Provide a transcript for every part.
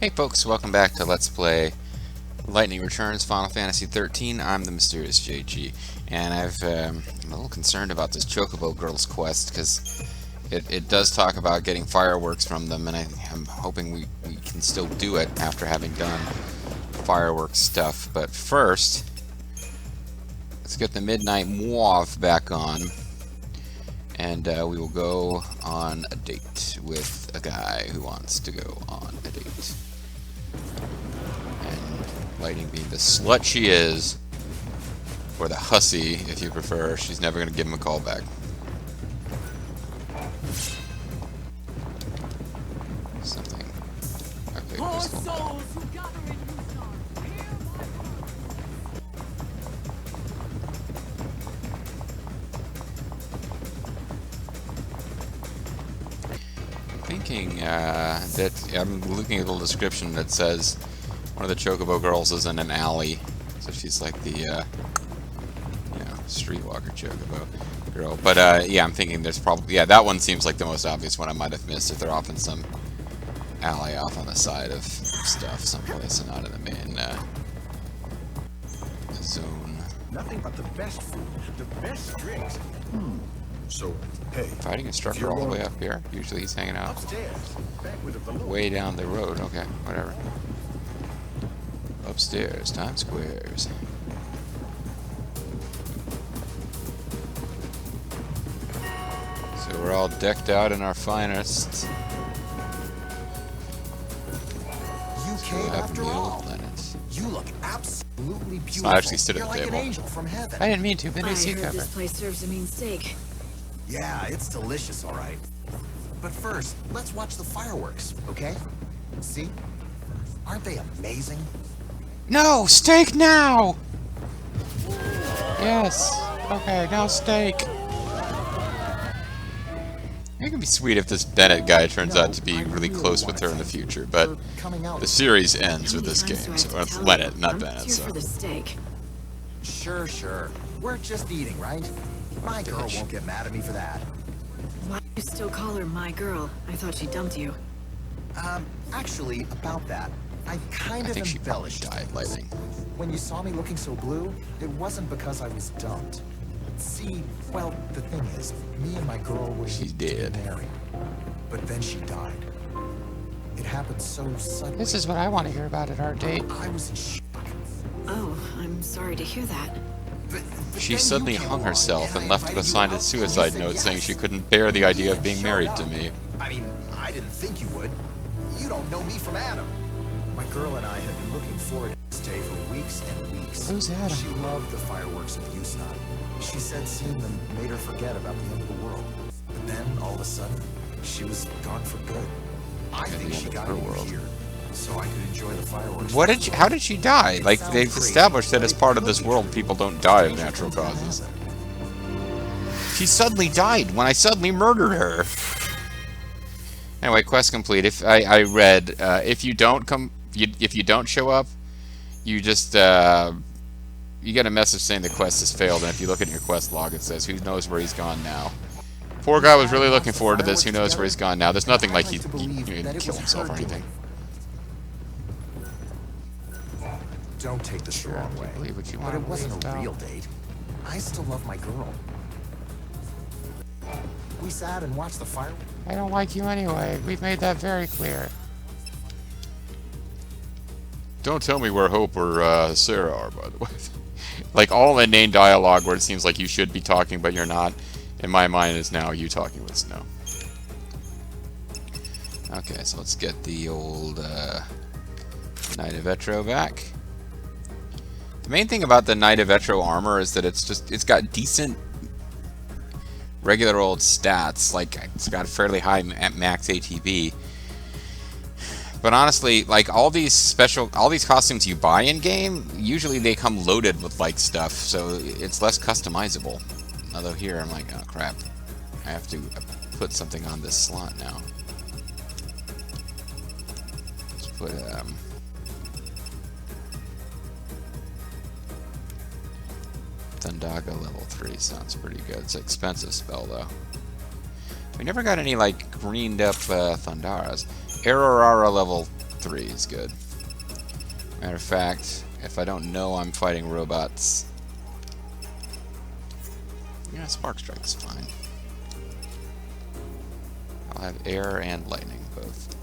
Hey folks, welcome back to Let's Play Lightning Returns Final Fantasy XIII. I'm the Mysterious JG, and I'm a little concerned about this Chocobo Girls quest, because it does talk about getting fireworks from them, and I'm hoping we can still do it after having done fireworks stuff. But first, let's get the Midnight Mauve back on, and we will go on a date with a guy who wants to go on a date. Lightning being the slut she is, or the hussy, if you prefer, she's never going to give him a call back. Something. Okay, pistol. Thinking that I'm looking at the little description that says one of the Chocobo girls is in an alley, so she's like the, you know, streetwalker Chocobo girl. But, yeah, I'm thinking there's probably, yeah, that one seems like the most obvious one I might have missed if they're off in some alley off on the side of stuff someplace and not in the main, zone. Nothing but the best food, the best drinks. So, hey. Fighting instructor all the way up here? Usually he's hanging out Upstairs, way down the road. Okay, whatever. Upstairs, Times Squares. So we're all decked out in our finest. UK after all. Planets. You look absolutely beautiful. So I actually stood at the You're like table. an angel from heaven. I didn't mean to, but I I see heard cover. this place serves a mean steak. Yeah, it's delicious, all right. But first, let's watch the fireworks, okay? See? Aren't they amazing? No, steak now! Yes. Okay, now steak. It can be sweet if this Bennett guy turns out to be really close with her in the future, but the series ends with this game, so it's Bennett, not Bennett. Here So. for the steak. Sure. We're just eating, right? My girl won't get mad at me for that. Why do you still call her my girl? I thought she dumped you. Actually, about that, I kind I of think she probably embellished died, things. Lightning. When you saw me looking so blue, it wasn't because I was dumped. See, well, the thing is, me and my girl were She's to be dead. married, but then she died. It happened so suddenly. This is what I want to hear about at our date. I was in shock. Oh, I'm sorry to hear that. But She then suddenly you came hung along, herself and I left a invited you signed out, suicide and you note said saying yes. she couldn't bear the idea of being Showed married up. to me. I mean, I didn't think you would. You don't know me from Adam. My girl and I had been looking forward to this day for weeks and weeks. Who's Adam? She loved the fireworks of Houston. She said seeing them made her forget about the end of the world. But then, all of a sudden, she was gone for good. I think the she end of got her me world. here, so I could enjoy the fireworks. What did how did she die? Like, they've established that as part of this world, people don't die of natural causes. She suddenly died when I suddenly murdered her. Anyway, quest complete. If I read, if you don't if you don't show up, you just you get a message saying the quest has failed, and if you look at your quest log, it says, "Who knows where he's gone now?" Poor guy was really looking forward to this. Who knows where he's gone now? There's nothing like he didn't kill himself or anything. Don't take this the wrong way, Believe what you but want it to wasn't believe, a pal. real date. I still love my girl. We sat and watched the fireworks. I don't like you anyway. We've made that very clear. Don't tell me where Hope or Sarah are, by the way. Like, all inane dialogue where it seems like you should be talking, but you're not. In my mind is now you talking with Snow. Okay, so let's get the old Knight of Etro back. The main thing about the Knight of Etro armor is that it's got decent regular old stats. Like, it's got fairly high max ATB. But honestly, like, all these costumes you buy in game, usually they come loaded with like stuff, so it's less customizable. Although here I'm like, oh crap, I have to put something on this slot now. Let's put Thundaga level 3 sounds pretty good. It's an expensive spell though. We never got any like greened up Thundaras. Aurora level 3 is good. Matter of fact, if I don't know I'm fighting robots, yeah, Spark Strike is fine. I'll have air and lightning both.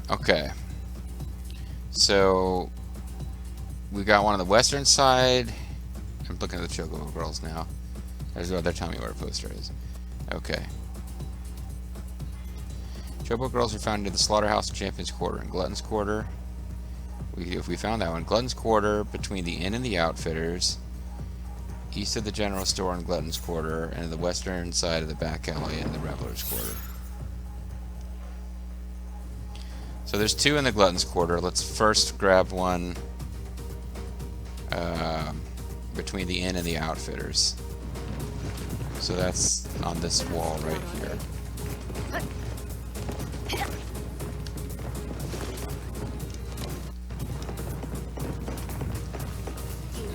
Okay. So we got one on the western side. I'm looking at the Chocobo Girls now. They're telling me where a poster is. Okay. Chocobo Girls are found near the Slaughterhouse, Champion's Quarter, and Glutton's Quarter. If we found that one, Glutton's Quarter between the Inn and the Outfitters, east of the General Store and Glutton's Quarter, and the western side of the back alley in the Revelers Quarter. So there's 2 in the Glutton's Quarter. Let's first grab one between the Inn and the Outfitters. So that's on this wall right here.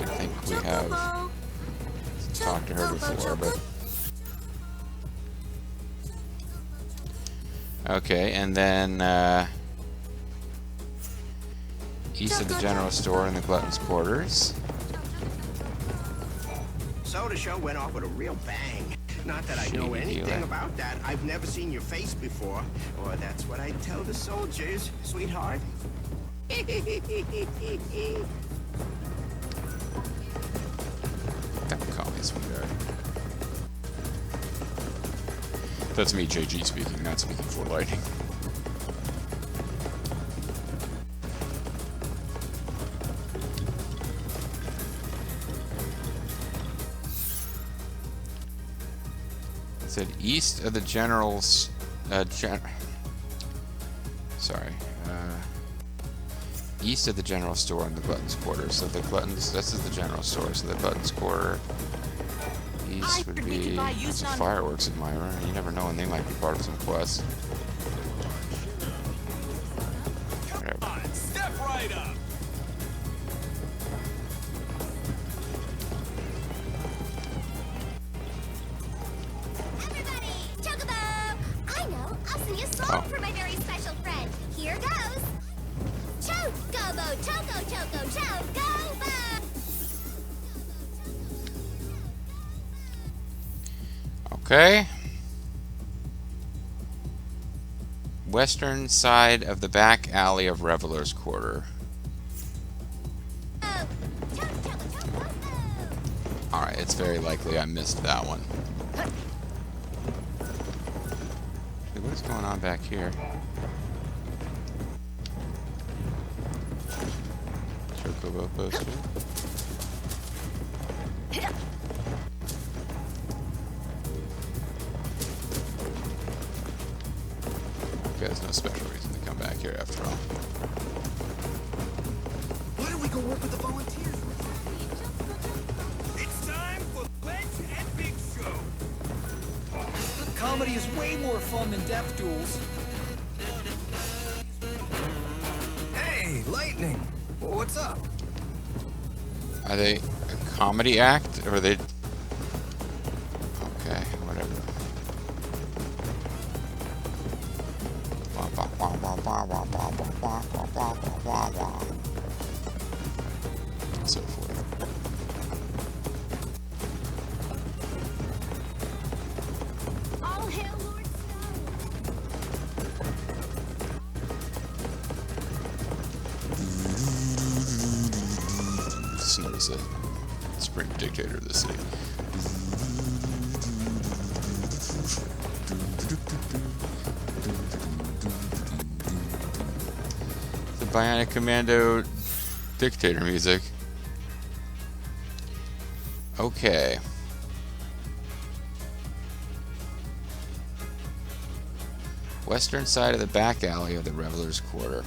I think we have talked to her before, but... Okay, and then east of the General Store in the Glutton's Quarters. So the show went off with a real bang. Not that I know anything about that. I've never seen your face before. Or that's what I tell the soldiers, sweetheart. Don't call me sweetheart. That's me, JG, speaking, not speaking for Lightning. Said east of the General's east of the General Store in the Glutton's Quarter. So the Glutton's, this is the General Store, so the Glutton's Quarter east would be some fireworks admirer. You never know when they might be part of some quest. Whatever. Step right up. For my very special friend. Here goes. Chocobo, Choco, Chocobo. Okay. Western side of the back alley of Revelers Quarter. Alright, it's very likely I missed that one. What is going on back here? Chocobo poster. Okay, there's no special reason to come back here after all. Why don't we go work with the volunteers? It's time for Let's Epic Show. Comedy is way more fun than death duels. Hey, Lightning! What's up? Are they a comedy act, or are they... Okay, whatever. And so forth. All hail Lord Just notice a Supreme Dictator of the city. The Bionic Commando Dictator music. Okay. Western side of the back alley of the Revelers Quarter.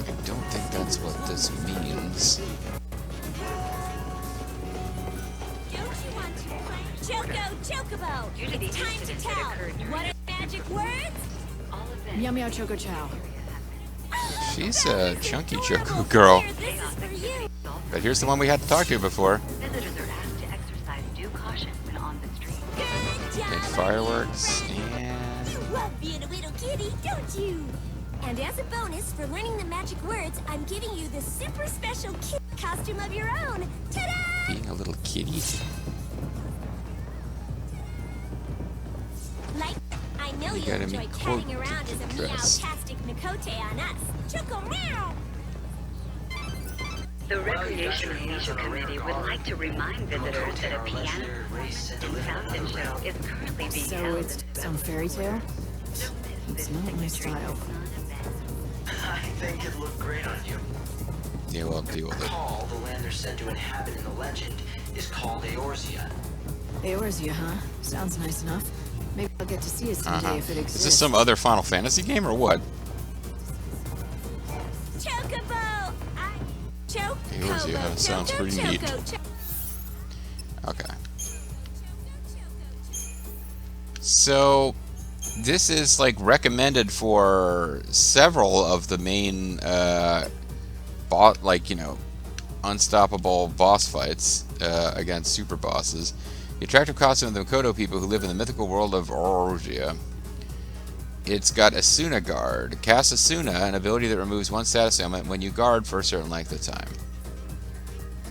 I don't think that's what this means. Don't you want to play? Chocobo! It's time to tell. What are magic words? Meow meow choco chow. She's a chunky Choco girl. This is for you. But here's the one we had to talk to before. Visitors are asked to exercise due caution when on the street. Good job. Made fireworks and You love being a little kitty, don't you? And as a bonus for learning the magic words, I'm giving you the super special kid costume of your own. Ta-da! being a little kitty. Like, I know You you gotta enjoy be catting quote around as a dress. meow-tastic Makote on us. Choco meow! The Recreation and Leisure Committee would like to remind visitors that a piano performance and fountain show is currently being So held. it's some fairy tale? It's not my style. I think it looked great on you. Yeah, we'll deal with it. Call the land they're said to inhabit in the legend is called Eorzea. Eorzea, huh? Sounds nice enough. Maybe I'll get to see it someday if it exists. Is this some other Final Fantasy game or what? Chocobo! Eorzea sounds pretty neat. Choco. Okay. So this is like recommended for several of the main unstoppable boss fights against super bosses. The attractive costume of the Makoto people who live in the mythical world of Eorzea. It's got Asuna Guard. Cast Asuna, an ability that removes one status ailment when you guard for a certain length of time.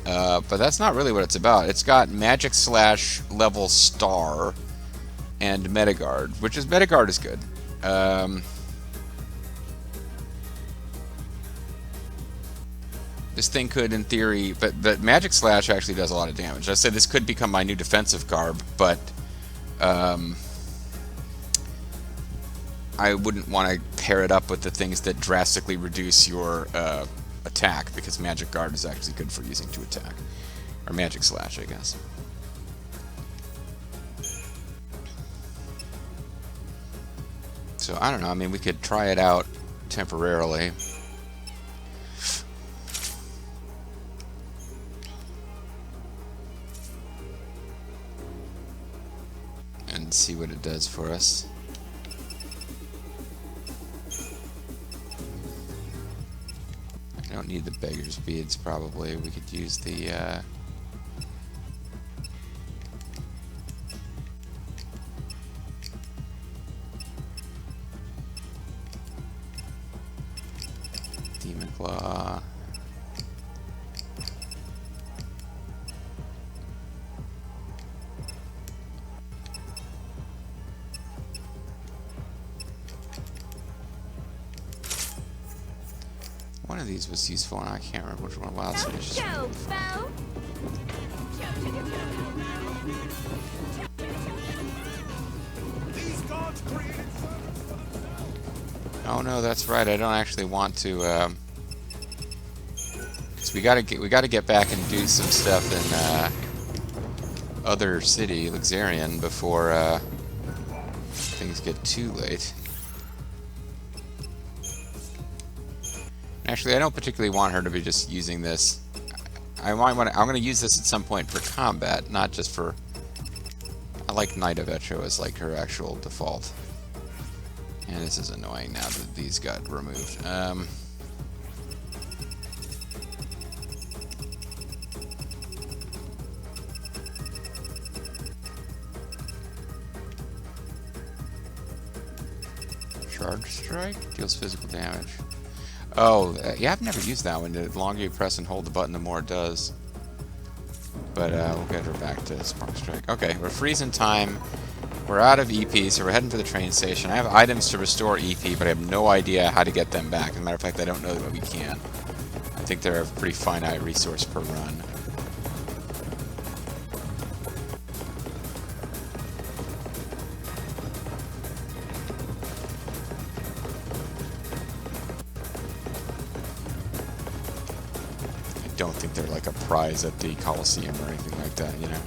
But that's not really what it's about. It's got Magic Slash level star and Metagard, which is Metagard is good. This thing could, in theory, but Magic Slash actually does a lot of damage. I said this could become my new defensive garb, but I wouldn't want to pair it up with the things that drastically reduce your attack, because Magic Guard is actually good for using to attack. Or Magic Slash, I guess. So, I don't know. I mean, we could try it out temporarily. And see what it does for us. I don't need the beggar's beads, probably. We could use the Demon Claw. One of these was useful, and I can't remember which one. Wow, so it's just Chocobo! These gods created oh no, that's right. I don't actually want to. Cause we gotta get back and do some stuff in other city, Luxarian, before things get too late. Actually, I don't particularly want her to be just using this. I'm going to use this at some point for combat, not just for. I like Knight of Echo as like her actual default. And this is annoying now that these got removed. Charge Strike deals physical damage. Oh, yeah, I've never used that one. The longer you press and hold the button, the more it does. But we'll get her back to Spark Strike. Okay, we're freezing time. We're out of EP, so we're heading for the train station. I have items to restore EP, but I have no idea how to get them back. As a matter of fact, I don't know that we can. I think they're a pretty finite resource per run. I don't think they're like a prize at the Coliseum or anything like that, you know.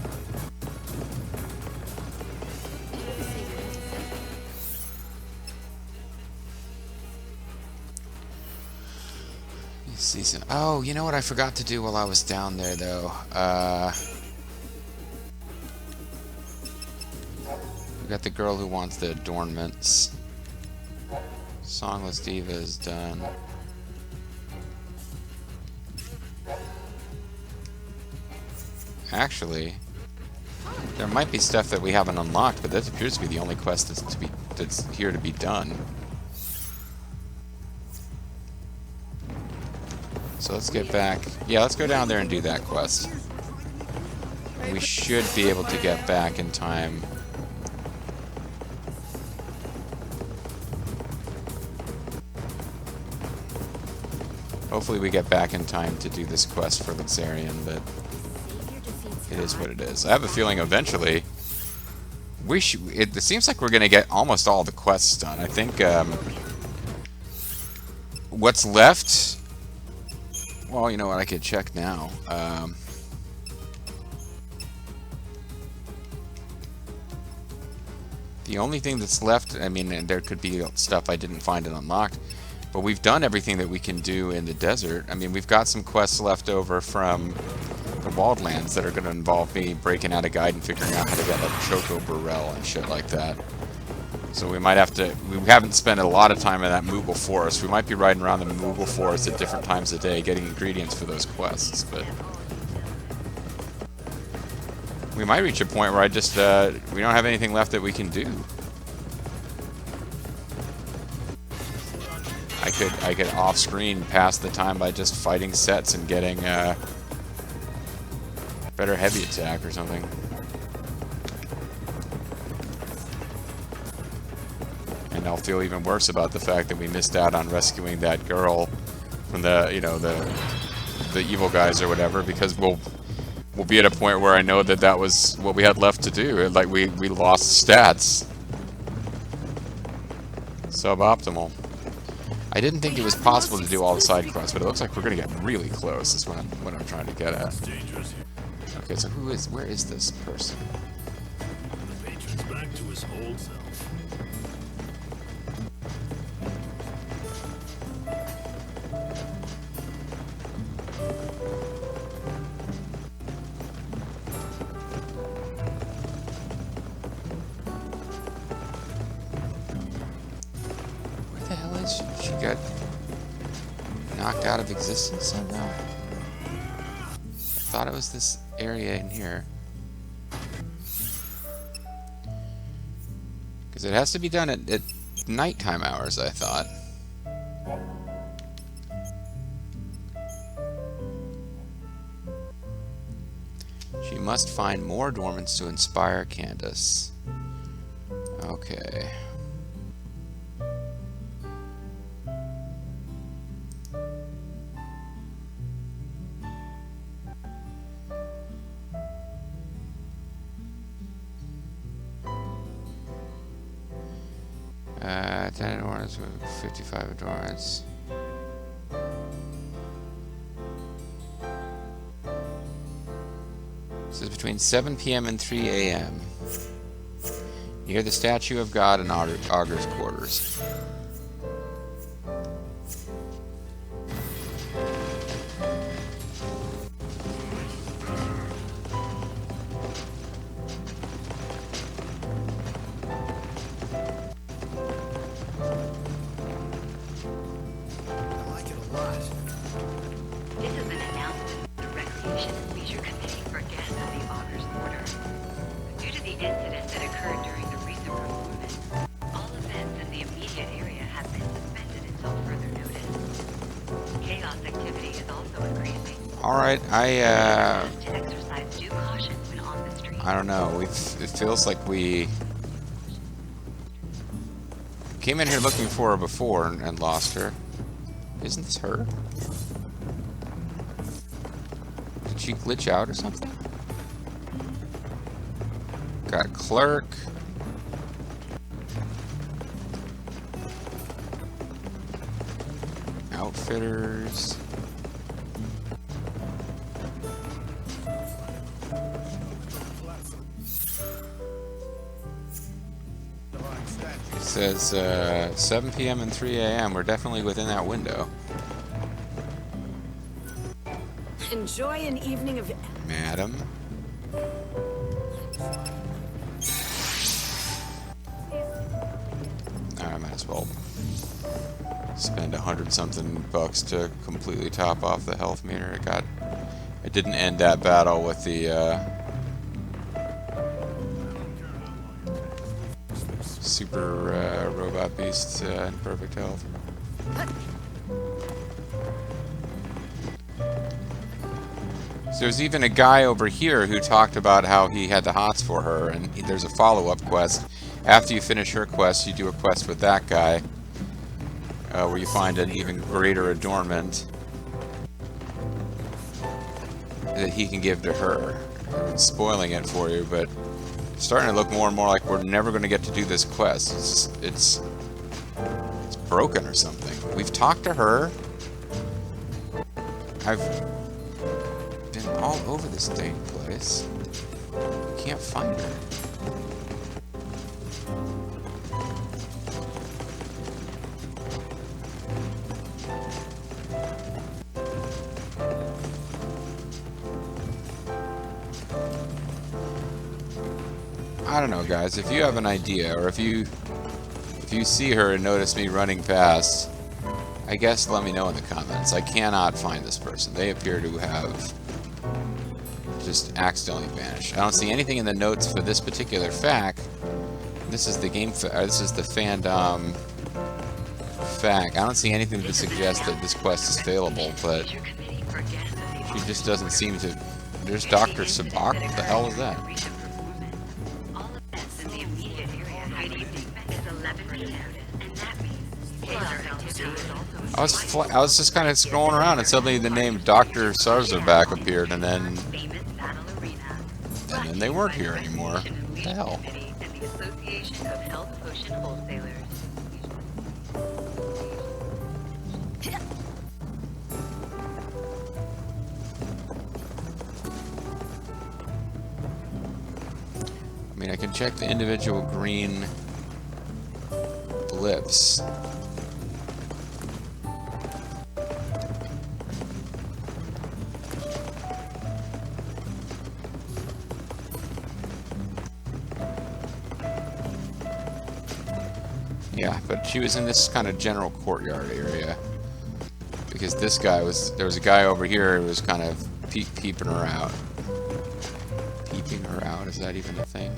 Season. Oh, you know what I forgot to do while I was down there, though? We got the girl who wants the adornments. Songless Diva is done. actually, there might be stuff that we haven't unlocked, but that appears to be the only quest that's here to be done. So let's get back. Yeah, let's go down there and do that quest. We should be able to get back in time. Hopefully we get back in time to do this quest for XIII, but it is what it is. I have a feeling eventually it seems like we're going to get almost all the quests done. I think what's left... Well, you know what? I could check now. The only thing that's left, I mean, and there could be stuff I didn't find and unlocked, but we've done everything that we can do in the desert. I mean, we've got some quests left over from the Wildlands that are going to involve me breaking out a guide and figuring out how to get like Choco Burrell and shit like that. So we might have to... We haven't spent a lot of time in that Moogle Forest. We might be riding around the Moogle Forest at different times of day getting ingredients for those quests, but... We might reach a point where we don't have anything left that we can do. I could off-screen pass the time by just fighting sets and getting better heavy attack or something. And I'll feel even worse about the fact that we missed out on rescuing that girl from the, you know, the evil guys or whatever, because we'll be at a point where I know that that was what we had left to do. Like we lost stats. Suboptimal. I didn't think it was possible to do all the side quests, but it looks like we're gonna get really close. Is what I'm trying to get at. Okay, so where is this person? The patron's back to his old self. Where the hell is she? She got knocked out of existence somehow? I thought it was this area in here. Because it has to be done at nighttime hours, I thought. She must find more dormants to inspire Candace. Okay. Uh, 10 adornments with 55 adornments. This is between 7 p.m. and 3 a.m. Near the statue of God in Augur's quarters. This is an announcement from the Recreation and Leisure Committee for guests of the Augur's Order. Due to the incident that occurred during the recent performance, all events in the immediate area have been suspended until further notice. Chaos activity is also increasing. Alright, To exercise due caution when on the street. I don't know. It feels like we came in here looking for her before and lost her. Isn't this her? Did she glitch out or something? Got a clerk. Outfitters. It says 7 p.m. and 3 a.m. We're definitely within that window. Enjoy an evening of... Madam. I might as well spend $100-something to completely top off the health meter. It got it didn't end that battle with the super robot beast in perfect health. So there's even a guy over here who talked about how he had the hots for her, and there's a follow-up quest. After you finish her quest, you do a quest with that guy, where you find an even greater adornment that he can give to her. I'm spoiling it for you, but it's starting to look more and more like we're never going to get to do this quest. It's broken or something. We've talked to her. I've been all over this dang place. Can't find her. I don't know, guys. If you have an idea, or if you see her and notice me running past, I guess let me know in the comments. I cannot find this person. They appear to have just accidentally vanished. I don't see anything in the notes for this particular fact. This is the game. This is the fandom fact. I don't see anything to suggest that this quest is failable, but she just doesn't seem to. There's Dr. Sabak. What the hell is that? I was just kind of scrolling around, and suddenly the name Dr. Sarzabak appeared, and then they weren't here anymore. What the hell? I mean, I can check the individual green blips. Yeah, but she was in this kind of general courtyard area. Because this guy was... There was a guy over here who was kind of peeping her out. Peeping her out? Is that even a thing?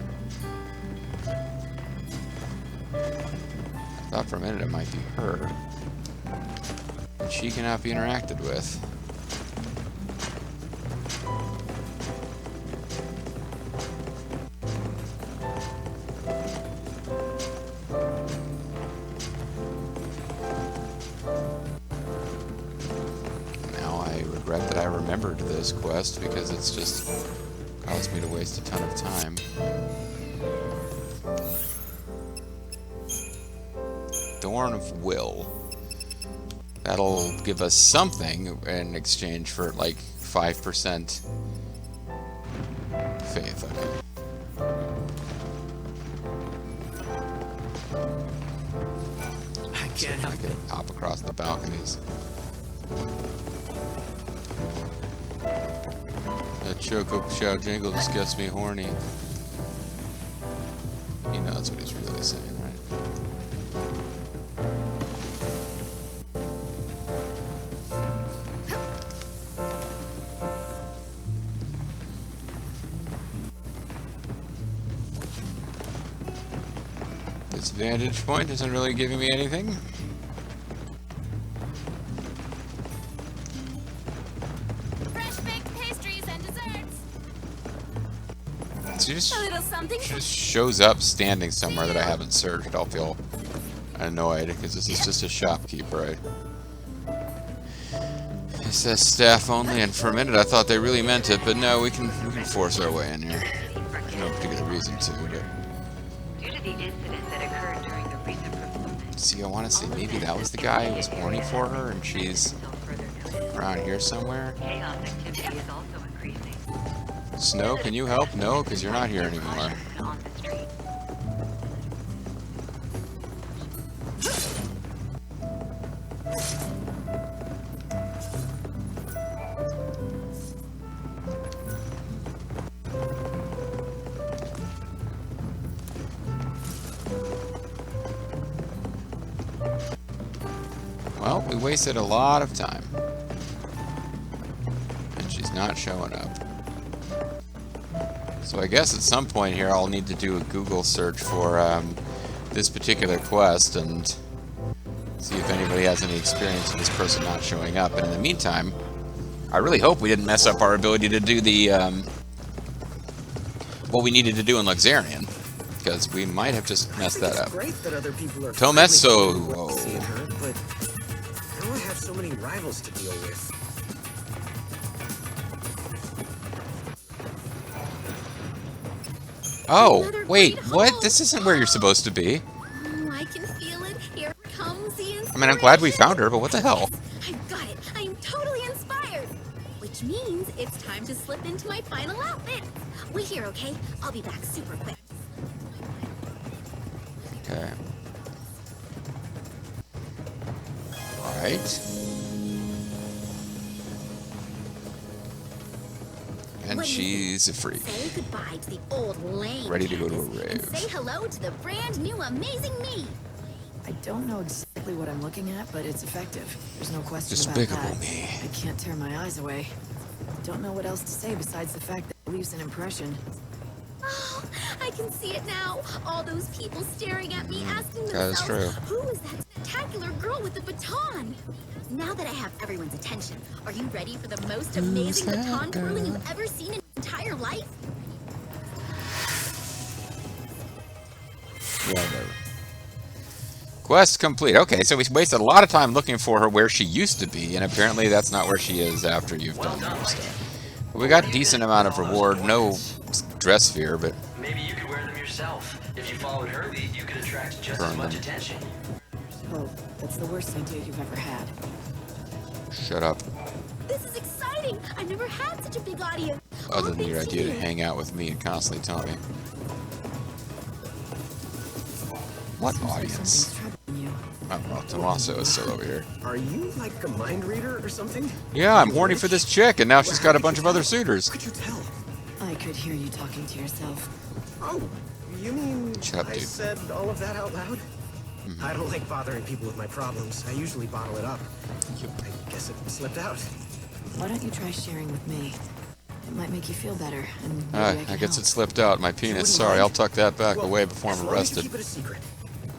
I thought for a minute it might be her. But she cannot be interacted with. That I remembered this quest because it's just caused me to waste a ton of time. Thorn of Will. That'll give us something in exchange for like 5% faith. Okay. I can't help I can hop across the balconies. That Choco Chow jingle just gets me horny. You know that's what he's really saying, right? This vantage point isn't really giving me anything. She just shows up standing somewhere that I haven't searched. I'll feel annoyed because this is just a shopkeeper. It says staff only, and for a minute I thought they really meant it, but no, we can force our way in here. No particular reason to, but see, I want to say maybe that was the guy who was horny for her, and she's around here somewhere. Snow, can you help? No, because you're not here anymore. Well, we wasted a lot of time. And she's not showing up. So I guess at some point here I'll need to do a Google search for this particular quest and see if anybody has any experience with this person not showing up. And in the meantime, I really hope we didn't mess up our ability to do the what we needed to do in Luxarian, because we might have just messed that up. Great that other people are Tomesso. seeing her, but now I have so many rivals to deal with. Oh, wait, what? This isn't where you're supposed to be. I can feel it. Here it comes the inspiration. I mean, I'm glad we found her, but what the hell? I've got it. I am totally inspired. Which means it's time to slip into my final outfit. Wait here, okay? I'll be back super quick. Okay. Alright. And What do you she's a freak. Say goodbye to the old lame Ready to go to a Candace, rave. and say hello to the brand new amazing me. I don't know exactly what I'm looking at, but it's effective. There's no question about Despicable that. me. I can't tear my eyes away. Don't know what else to say besides the fact that it leaves an impression. Oh, I can see it now. All those people staring at me, asking That is themselves, true. who is that spectacular girl with the baton? Now that I have everyone's attention, are you ready for the most amazing that baton twirling girl? you've ever seen in your entire life? Yeah, whatever. Quest complete. Okay, so we wasted a lot of time looking for her where she used to be, and apparently that's not where she is after you've done more stuff. We got a decent amount of reward. No dress sphere, but Maybe you could wear them yourself. If you followed her lead, you could attract just as much attention. Oh, that's the worst idea you've ever had. shut up. This is exciting. I've never had such a big audience. Other All than your thanks idea to you. hang out with me and constantly tell me. What Seems like audience? something's troubling you. Oh, well, Tommaso is still over here. Are you like a mind reader or something? Yeah, I'm horny for this chick, and now she's got a bunch of other suitors. Could you tell? I could hear you talking to yourself. Oh, you mean Shut up, I dude. said all of that out loud? I don't like bothering people with my problems. I usually bottle it up. I guess it slipped out. Why don't you try sharing with me? It might make you feel better, and maybe Ah, I I can guess help. it slipped out. My penis. wouldn't Sorry, mind? I'll tuck that back Well, away before as I'm long as you arrested. keep it a secret.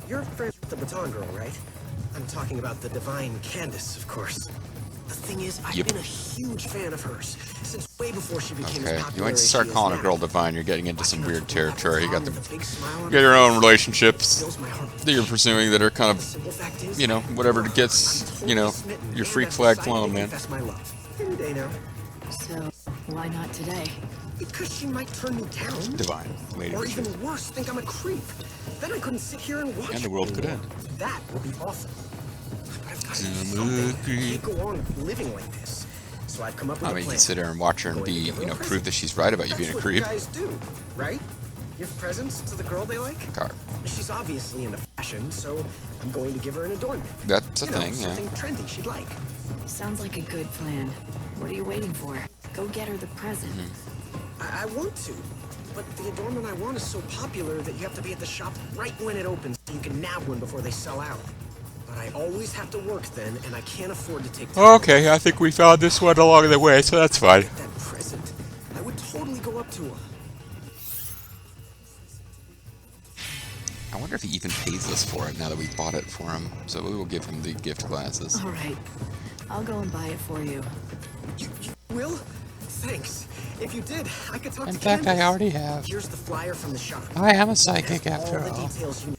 You're friends with the baton girl, right? I'm talking about the divine Candace, of course. The thing is, I've Yep. been a huge fan of hers since way before she became Okay, as you popular ain't to as start she is calling a now. girl divine. You're getting into some Watching her weird from the territory. You got with a big smile on get her your own face relationships fills my heart. that you're pursuing that are kind The of, simple fact is, you know, whatever gets, I'm totally you know, smitten, your and freak I've flag decided to flown, man. confess my love. Any day now. So, why not today? Because she might turn me down. Divine. Lady Or of even truth. worse, think I'm a creep. Then I couldn't sit here and watch And the it world could anymore. end. That would be awful. But I've got to do I'm a something. I creep. can't go on living like this. So I've come up with I a mean, you plan. can sit there and watch her and Going to be, give her you a know, present. prove that she's right about you being a That's creep. what you guys do, right? Give presents to the girl they like? Car. She's obviously into fashion, so I'm going to give her an adornment. That's a You know, thing, yeah. something trendy she'd like. Sounds like a good plan. What are you waiting for? Go get her the present. I want to, but the adornment I want is so popular that you have to be at the shop right when it opens so you can nab one before they sell out. But I always have to work then, and I can't afford to take time. Okay, I think we found this one along the way, so that's fine. That present, I would totally go up to her. I wonder if he even pays us for it now that we bought it for him. So we will give him the gift glasses. All right. I'll go and buy it for you. You will? Thanks. If you did, I could talk In to fact, I Candace. already have. Here's the flyer from the shop. I am a It psychic has after all the all. details you need.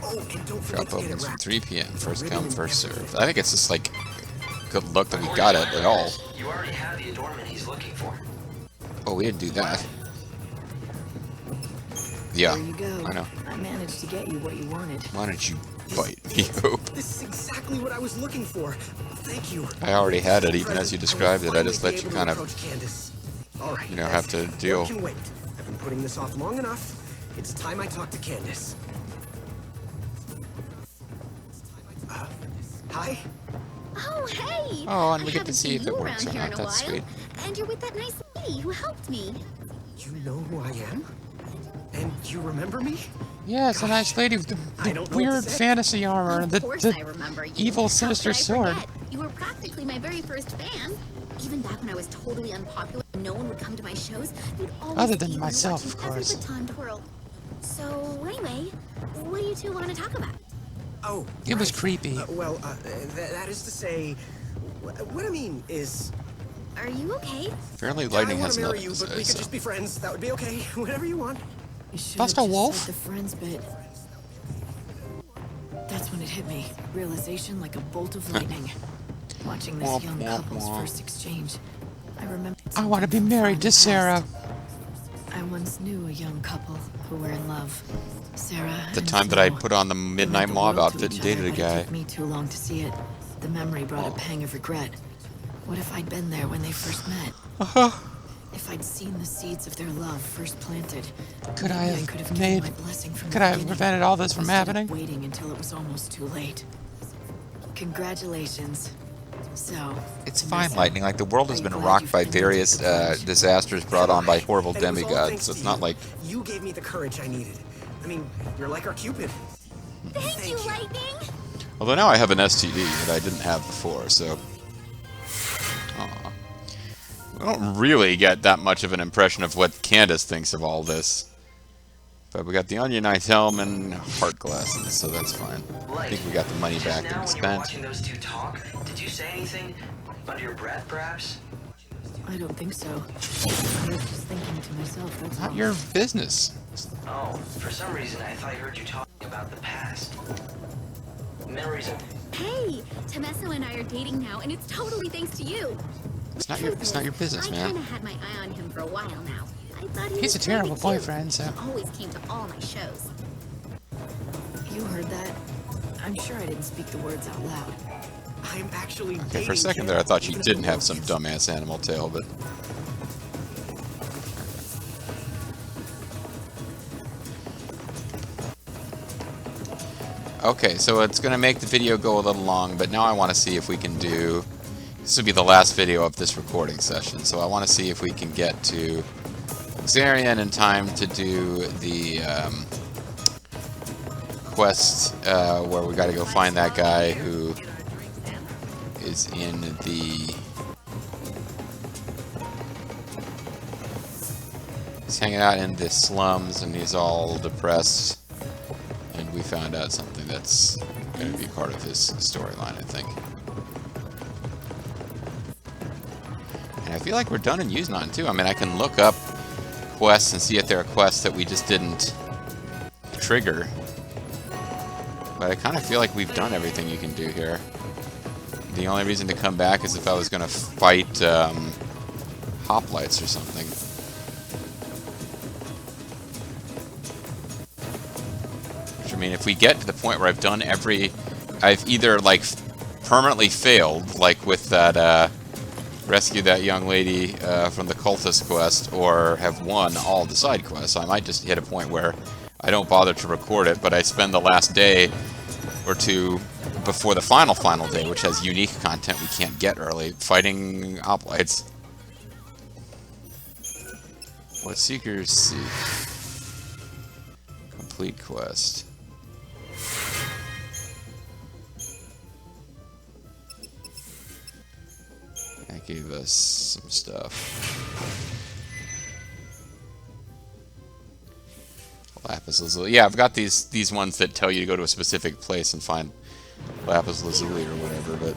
Oh, and don't forget Shop to get it opens from wrapped. 3 p.m. First Ribbon come, and first everything. served. I think it's just like good luck that we got it at all. You already have the adornment he's looking for. Oh, we didn't do that. Yeah, There you go. I know. I managed to get you what you wanted. Why don't you bite me, Hope? This is exactly what I was looking for. Thank you. I already had it, even as you described it. I just let you kind of, All right, you know, that's have to it. deal. Work can wait. I've been putting this off long enough. It's time I talk to Candace. Hi. Oh, hey! Oh, and we I get to haven't see seen if you it works around or here not. in a That's while. sweet. And you're with that nice lady who helped me. You know who I am? And you remember me? Yes, a nice lady with I the don't know what to weird say. fantasy armor and Of course I the remember you. evil, How sinister could I sword. forget? You were practically my very first fan. Even back when I was totally unpopular and no one would come to my shows, you'd always Other than be myself, watching of course. every baton twirl. So anyway, what do you two want to talk about? Oh, It was right. creepy. That is to say, what I mean is, Are you okay? Apparently, I lightning want has to marry nothing you, to but say. we could So. just be friends. That would be okay. Whatever you want. You should That's have a just wolf? said the friends bit. That's when it hit me. Realization like a bolt of lightning. Watching this young couple's first exchange, I remember. I want to be married to Sarah. I once knew a young couple who were in love. Sarah. The and time that I Snow. put on the They meant Midnight the Mob world to outfit and each dated other, a but it guy. took me too long to see it. The memory brought a pang of regret. What if I'd been there when they first met? If I'd seen the seeds of their love first planted, Could I maybe have could have given made? my blessing from Could the I have beginning, prevented all this from instead of happening? waiting until it was almost too late. Congratulations. So, It's to fine, myself, Lightning. Like, the world has are you been glad rocked you've by been able to various take the plunge? disasters brought on by horrible And it was all demigods, thanks so to it's not you. like... You gave me the courage I needed. I mean, you're like our Cupid. Thank you, Lightning. Although now I have an STD that I didn't have before, so... Aw. We don't really get that much of an impression of what Candace thinks of all this. But we got the Onion Knight helm and heart glasses, so that's fine. I think we got the money back that we Just now when you were spent. watching those two talk, did you say anything under your breath, perhaps? I don't think so. I was just thinking to myself, that's Not all. your business. Oh, for some reason I thought I heard you talking about the past. Memories of... Hey, Temesso and I are dating now, and it's totally thanks to you. It's not your business, I man. kind of had my eye on him for a while now. I thought he He's was a terrible pretty cute. boyfriend, so. He always came to all my shows. You heard that? I'm sure I didn't speak the words out loud. I'm actually Okay, for a second there I thought you didn't have some dumbass animal tail, but... Okay, so it's going to make the video go a little long, but now I want to see if we can do... This will be the last video of this recording session, so I want to see if we can get to Xarian in time to do the quest where we got to go find that guy who is in the... He's hanging out in the slums and he's all depressed. And we found out something that's going to be part of his storyline, I think. And I feel like we're done in Usenon too. I mean, I can look up quests and see if there are quests that we just didn't trigger. But I kind of feel like we've done everything you can do here. The only reason to come back is if I was going to fight hoplites or something. Which, I mean, if we get to the point where I've done I've either, like, permanently failed, like with that, rescue that young lady from the cultist quest, or have won all the side quests. I might just hit a point where I don't bother to record it, but I spend the last day or two before the final day, which has unique content we can't get early, fighting hoplites. What Seekers seek? Complete quest. That gave us some stuff. Lapis Lazuli. Yeah, I've got these ones that tell you to go to a specific place and find Lapis Lazuli or whatever, but...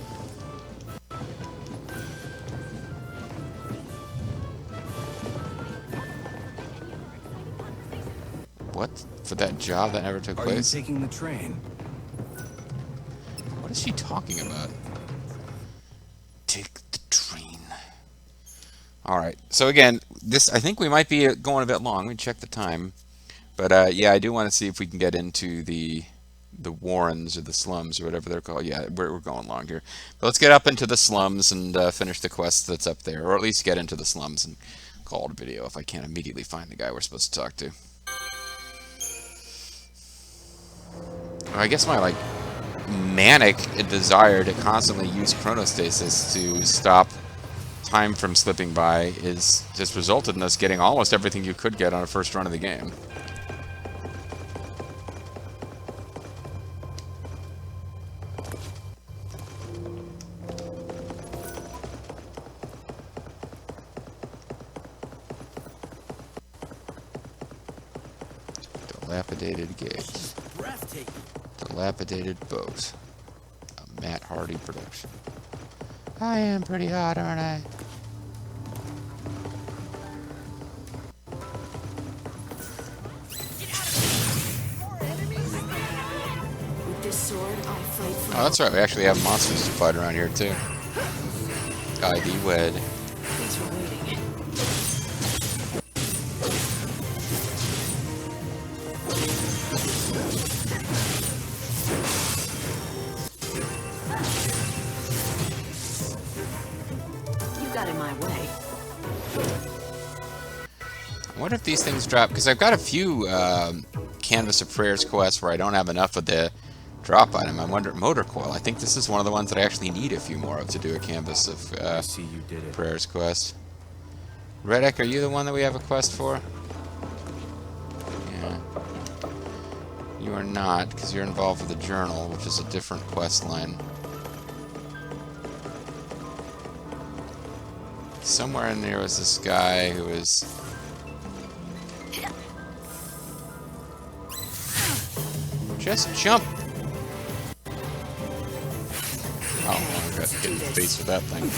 What? For that job that never took place? Are you taking the train? What is she talking about? Take the train. Alright, so again, I think we might be going a bit long. Let me check the time. But yeah, I do want to see if we can get into the warrens or the slums or whatever they're called. Yeah, we're going long here. But let's get up into the slums and finish the quest that's up there. Or at least get into the slums and call it a video if I can't immediately find the guy we're supposed to talk to. I guess my, like, manic desire to constantly use chronostasis to stop time from slipping by is just resulted in us getting almost everything you could get on a first run of the game. Dilapidated gate. Dilapidated boat. A Matt Hardy production. I am pretty hot, aren't I? With this sword, I fight for Oh, that's right. We actually have monsters to fight around here, too. ID Wed. Thanks for waiting. You got in my way. I wonder if these things drop, because I've got a few Canvas of Prayers quests where I don't have enough of the drop item. I wonder, Motor Coil. I think this is one of the ones that I actually need a few more of to do a Canvas of See, you did it. Prayers quest. Redek, are you the one that we have a quest for? Yeah. You are not, because you're involved with the Journal, which is a different quest line. Somewhere in there was this guy who was... Just jump! Oh, I got hit in the face with that thing.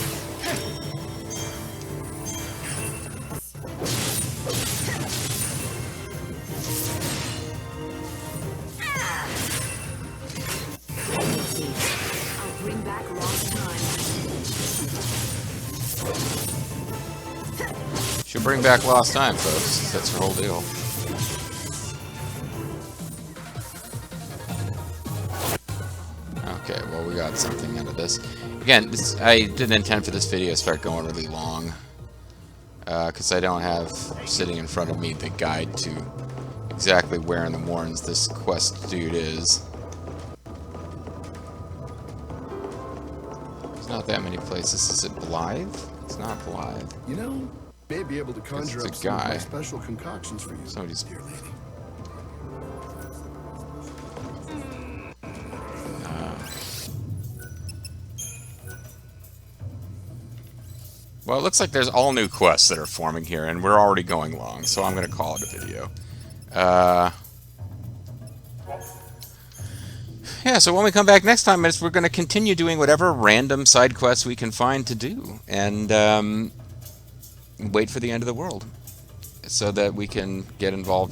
I'll bring back lost time. She'll bring back lost time, folks. That's her whole deal. Okay, well, we got something out of this. Again, I didn't intend for this video to start going really long, because I don't have sitting in front of me the guide to exactly where in the Warrens this quest dude is. There's not that many places. Is it Blythe? It's not Blythe. You know, may be able to conjure It's a up some of my guy. special concoctions for you, Somebody's... dear lady. Well, it looks like there's all new quests that are forming here, and we're already going long, so I'm going to call it a video. Yeah, so when we come back next time, we're going to continue doing whatever random side quests we can find to do, and wait for the end of the world, so that we can get involved